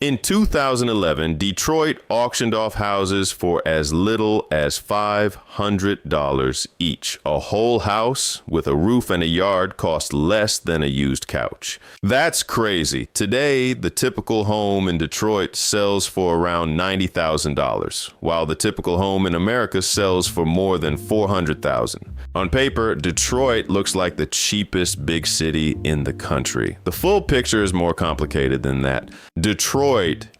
In 2011, Detroit auctioned off houses for as little as $500 each. A whole house with a roof and a yard cost less than a used couch. That's crazy. Today, the typical home in Detroit sells for around $90,000, while the typical home in America sells for more than $400,000. On paper, Detroit looks like the cheapest big city in the country. The full picture is more complicated than that. Detroit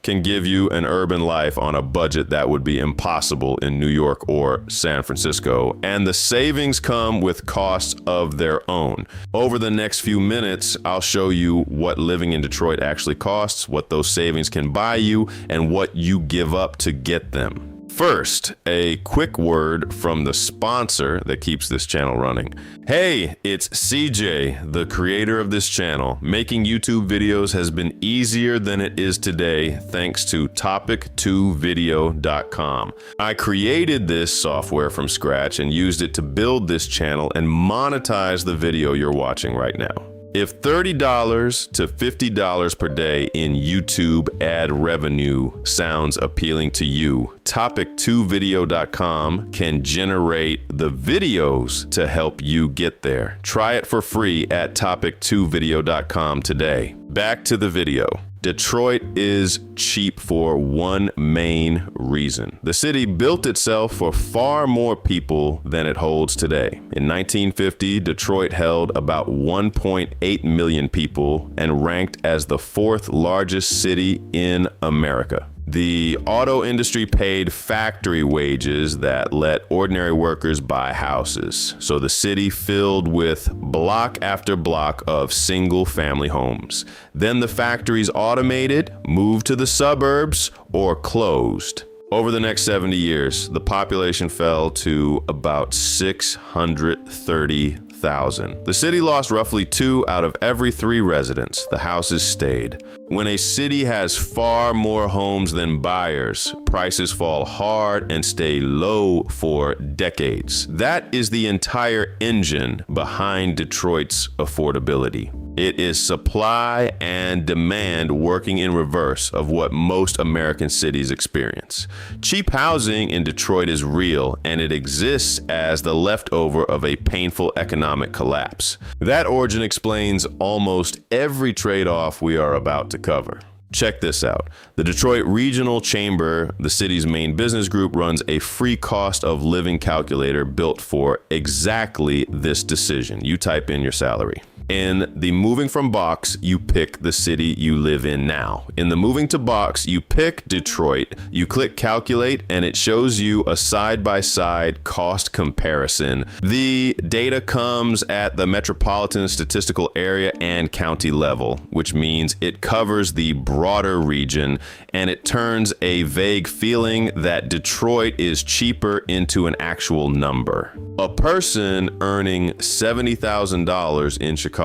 can give you an urban life on a budget that would be impossible in New York or San Francisco, and the savings come with costs of their own. Over the next few minutes, I'll show you what living in Detroit actually costs, what those savings can buy you, and what you give up to get them. First, a quick word from the sponsor that keeps this channel running. Hey, it's CJ, the creator of this channel. Making YouTube videos has been easier than it is today thanks to topic2video.com. I created this software from scratch and used it to build this channel and monetize the video you're watching right now. If $30 to $50 per day in YouTube ad revenue sounds appealing to you, topic2video.com can generate the videos to help you get there. Try it for free at topic2video.com today. Back to the video. Detroit is cheap for one main reason. The city built itself for far more people than it holds today. In 1950, Detroit held about 1.8 million people and ranked as the fourth largest city in America. The auto industry paid factory wages that let ordinary workers buy houses. So the city filled with block after block of single-family homes. Then the factories automated, moved to the suburbs, or closed. Over the next 70 years, the population fell to about 630,000. The city lost roughly 2 out of every 3 residents. The houses stayed. When a city has far more homes than buyers, prices fall hard and stay low for decades. That is the entire engine behind Detroit's affordability. It is supply and demand working in reverse of what most American cities experience. Cheap housing in Detroit is real, and it exists as the leftover of a painful economic collapse. That origin explains almost every trade-off we are about to cover. Check this out. The Detroit Regional Chamber, the city's main business group, runs a free cost of living calculator built for exactly this decision. You type in your salary. In the moving from box, you pick the city you live in now. In the moving to box, you pick Detroit, you click calculate, and it shows you a side-by-side cost comparison. The data comes at the metropolitan, statistical area, and county level, which means it covers the broader region, and it turns a vague feeling that Detroit is cheaper into an actual number. A person earning $70,000 in Chicago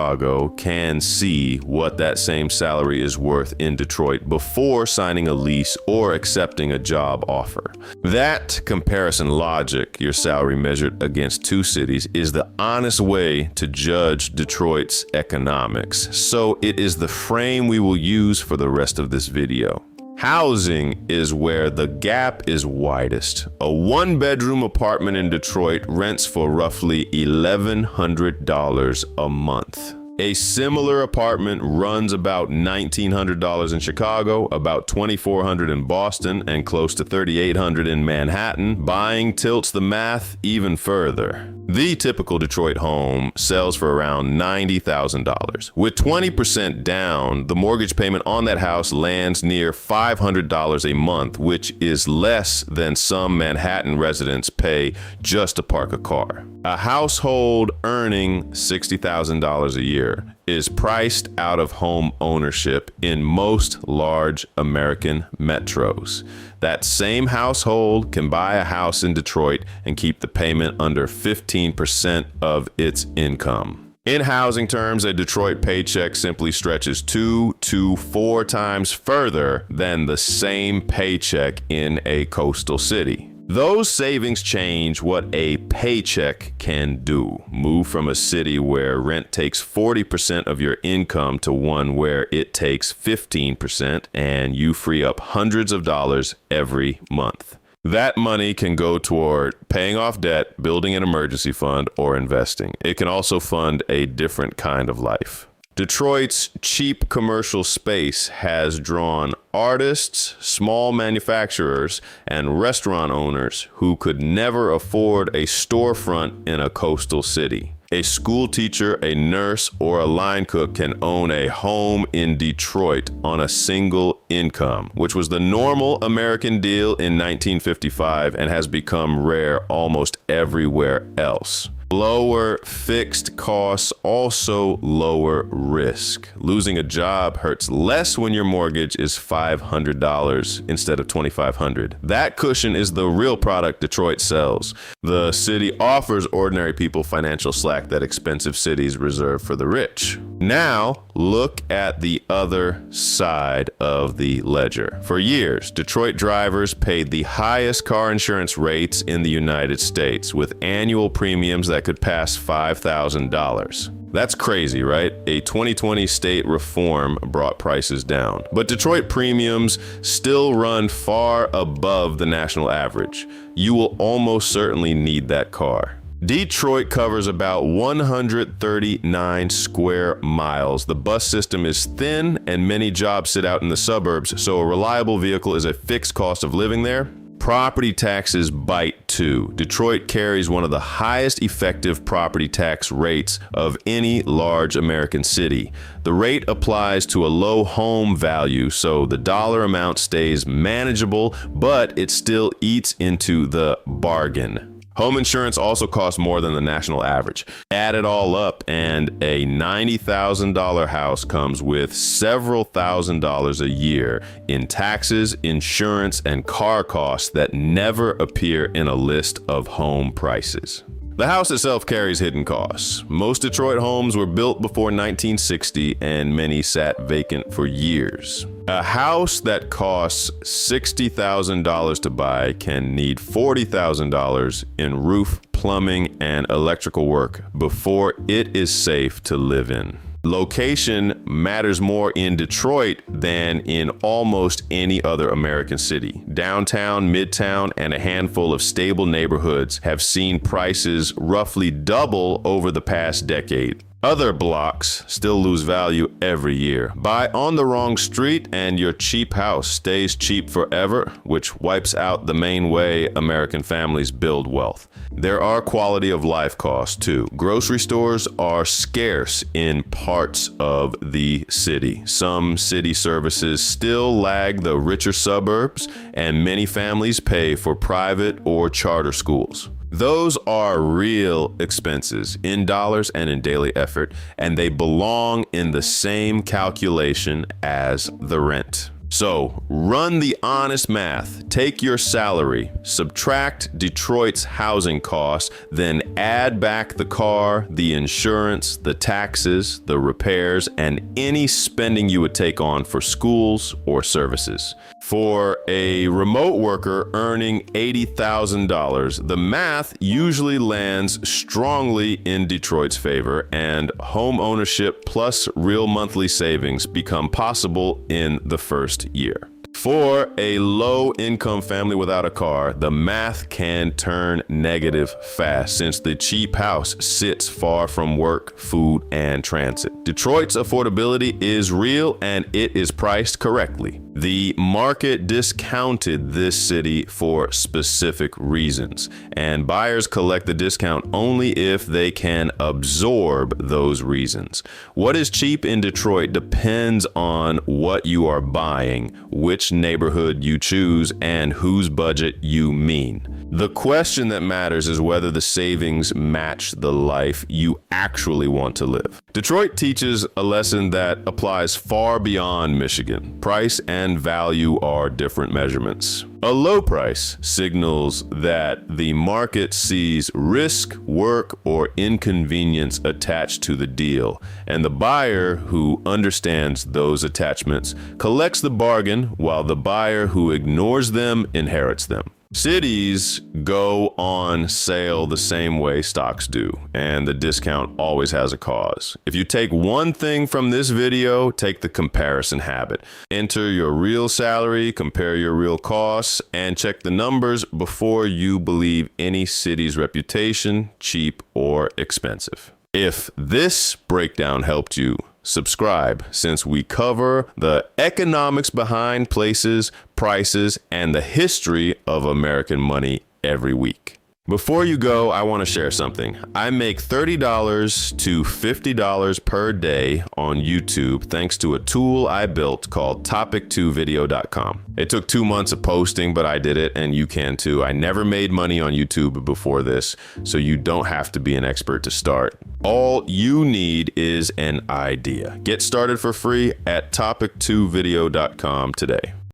can see what that same salary is worth in Detroit before signing a lease or accepting a job offer. That comparison logic, your salary measured against 2 cities, is the honest way to judge Detroit's economics. So it is the frame we will use for the rest of this video. Housing is where the gap is widest. A 1-bedroom apartment in Detroit rents for roughly $1,100 a month. A similar apartment runs about $1,900 in Chicago, about $2,400 in Boston, and close to $3,800 in Manhattan. Buying tilts the math even further. The typical Detroit home sells for around $90,000. With 20% down, the mortgage payment on that house lands near $500 a month, which is less than some Manhattan residents pay just to park a car. A household earning $60,000 a year is priced out of home ownership in most large American metros. That same household can buy a house in Detroit and keep the payment under 15% of its income. In housing terms, a Detroit paycheck simply stretches 2 to 4 times further than the same paycheck in a coastal city. Those savings change what a paycheck can do. Move from a city where rent takes 40% of your income to one where it takes 15%, and you free up hundreds of dollars every month. That money can go toward paying off debt, building an emergency fund, or investing. It can also fund a different kind of life. Detroit's cheap commercial space has drawn artists, small manufacturers, and restaurant owners who could never afford a storefront in a coastal city. A school teacher, a nurse, or a line cook can own a home in Detroit on a single income, which was the normal American deal in 1955 and has become rare almost everywhere else. Lower fixed costs also lower risk. Losing a job hurts less when your mortgage is $500 instead of $2,500. That cushion is the real product Detroit sells. The city offers ordinary people financial slack that expensive cities reserve for the rich. Now, look at the other side of the ledger. For years, Detroit drivers paid the highest car insurance rates in the United States, with annual premiums that could pass $5,000. That's crazy, right? A 2020 state reform brought prices down. But Detroit premiums still run far above the national average. You will almost certainly need that car. Detroit covers about 139 square miles. The bus system is thin and many jobs sit out in the suburbs, so a reliable vehicle is a fixed cost of living there. Property taxes bite too. Detroit carries one of the highest effective property tax rates of any large American city. The rate applies to a low home value, so the dollar amount stays manageable, but it still eats into the bargain. Home insurance also costs more than the national average. Add it all up, and a $90,000 house comes with several $1,000s a year in taxes, insurance, and car costs that never appear in a list of home prices. The house itself carries hidden costs. Most Detroit homes were built before 1960, and many sat vacant for years. A house that costs $60,000 to buy can need $40,000 in roof, plumbing, and electrical work before it is safe to live in. Location matters more in Detroit than in almost any other American city. Downtown, Midtown, and a handful of stable neighborhoods have seen prices roughly double over the past decade. Other blocks still lose value every year. Buy on the wrong street and your cheap house stays cheap forever, which wipes out the main way American families build wealth. There are quality of life costs too. Grocery stores are scarce in parts of the city. Some city services still lag the richer suburbs, and many families pay for private or charter schools. Those are real expenses in dollars and in daily effort, and they belong in the same calculation as the rent. So run the honest math. Take your salary, subtract Detroit's housing costs, then add back the car, the insurance, the taxes, the repairs, and any spending you would take on for schools or services. For a remote worker earning $80,000, the math usually lands strongly in Detroit's favor, and home ownership plus real monthly savings become possible in the first year. For a low-income family without a car, the math can turn negative fast since the cheap house sits far from work, food, and transit. Detroit's affordability is real and it is priced correctly. The market discounted this city for specific reasons, and buyers collect the discount only if they can absorb those reasons. What is cheap in Detroit depends on what you are buying, which neighborhood you choose, and whose budget you mean. The question that matters is whether the savings match the life you actually want to live. Detroit teaches a lesson that applies far beyond Michigan. Price and value are different measurements. A low price signals that the market sees risk, work, or inconvenience attached to the deal, and the buyer who understands those attachments collects the bargain, while the buyer who ignores them inherits them. Cities go on sale the same way stocks do, and the discount always has a cause. If you take one thing from this video, take the comparison habit. Enter your real salary, compare your real costs, and check the numbers before you believe any city's reputation, cheap or expensive. If this breakdown helped you, subscribe, since we cover the economics behind places, prices, and the history of American money every week. Before you go, I want to share something. I make $30 to $50 per day on YouTube thanks to a tool I built called topic2video.com. It took 2 months of posting, but I did it, and you can too. I never made money on YouTube before this, so you don't have to be an expert to start. All you need is an idea. Get started for free at topic2video.com today.